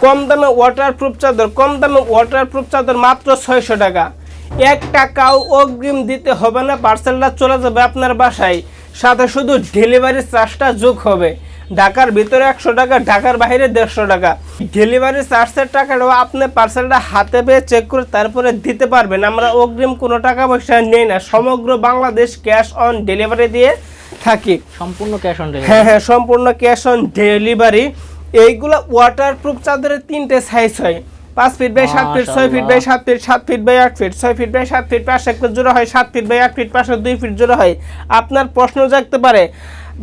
কম দামে ওয়াটারপ্রুফ চাদর মাত্র 600 টাকা। 1 টাকাও অগ্রিম দিতে হবে না, পার্সেলটা চলে যাবে আপনার বাসায়, সাথে শুধু ডেলিভারি চার্জটা যোগ হবে। ঢাকার ভিতরে 100 টাকা, ঢাকার বাইরে 150 টাকা। ডেলিভারি চার্জের টাকাটাও আপনি পার্সেলটা হাতে পেয়ে চেক করে তারপরে দিতে পারবেন। আমরা অগ্রিম কোনো টাকা পয়সা নেই না, সমগ্র বাংলাদেশ ক্যাশ অন ডেলিভারি দিয়ে থাকি। সম্পূর্ণ ক্যাশ অন ডেলিভারি? হ্যাঁ, সম্পূর্ণ ক্যাশ অন ডেলিভারি। এইগুলো ওয়াটারপ্রুফ চাদরের 3টে সাইজ হয়, 5 feet by 7 feet, 6 feet by 7 feet, 7 feet by 8 feet, 6 feet by 7 feet, পাশে একটা জোড়া হয় 7 ফিট বাই 8 ফিট, পাশে 2 ফিট জোড়া হয়। আপনার প্রশ্ন জাগতে পারে,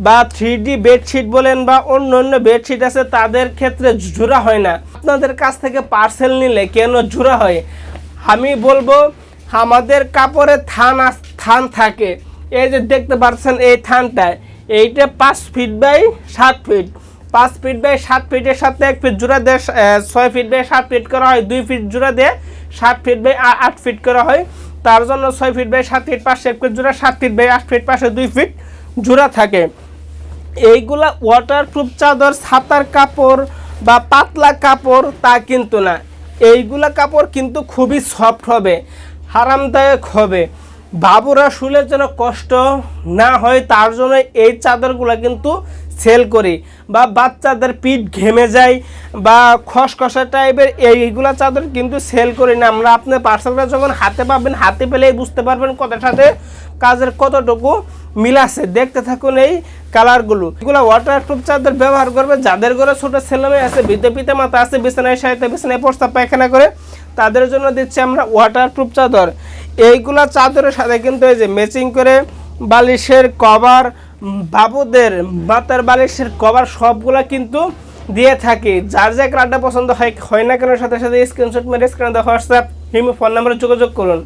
বা 3D বেডশিট বলেন বা অন্য অন্য বেডশিট আছে, তাদের ক্ষেত্রে জোড়া হয় না, আপনাদের কাছ থেকে পার্সেল নিলে কেন জোড়া হয়? আমি বলবো, আমাদের কাপড়ে থান থাকে। এই যে দেখতে পাচ্ছেন এই থানটা, এইটা 5 feet by 7 feet, 5 feet by 7 ফিটের সাথে 1 ফিট জোড়া দিয়ে 6 ফিট বাই 7 ফিট করা হয়, 2 ফিট জোড়া দিয়ে 7 ফিট বাই 8 ফিট করা হয়। তার জন্য 6 ফিট বাই 7 ফিট, পাশে 1 ফিট জোড়া, 7 ফিট বাই 8 ফিট, পাশে 2 ফিট জোড়া থাকে। এইগুলা ওয়াটারপ্রুফ চাদর ছাতার কাপড় বা পাতলা কাপড় তা কিন্তু না, এইগুলা কাপড় কিন্তু খুবই সফট হবে, আরামদায়ক হবে। বাবুরা শুলে যেন কষ্ট না হয় তার জন্য এই চাদরগুলো কিন্তু সেল করি। বা বাচ্চাদের পিঠ ঘেমে যায় বা খসখসা টাইপের এইগুলা চাদর কিন্তু সেল করি না আমরা। আপনি পার্সেলটা যখন হাতে পাবেন, হাতে পেলেই বুঝতে পারবেন কতটার সাথে কাজের কতটুকু মিল আছে। দেখতে থাকুন এই কালারগুলো। এগুলো ওয়াটারপ্রুফ চাদর ব্যবহার করবে যাদের ঘরে ছোটো ছেলেমেয়ে আছে, পিতা মাতা আছে, বিছানায় সাইতে বিছানায় প্রস্তাব পায়খানা করে, তাদের জন্য দিচ্ছি আমরা ওয়াটারপ্রুফ চাদর। এইগুলা চাদরের সাথে কিন্তু এই যে ম্যাচিং করে বালিশের কভার, বাবুদের মাথার বালিশের কভার সবগুলা কিন্তু দিয়ে থাকি। যার যে কালারটা পছন্দ হয় না কেন, সাথে সাথে স্ক্রিনশট মেরে স্ক্রিনে দেওয়া হোয়াটসঅ্যাপ ফোন নাম্বারে যোগাযোগ করুন।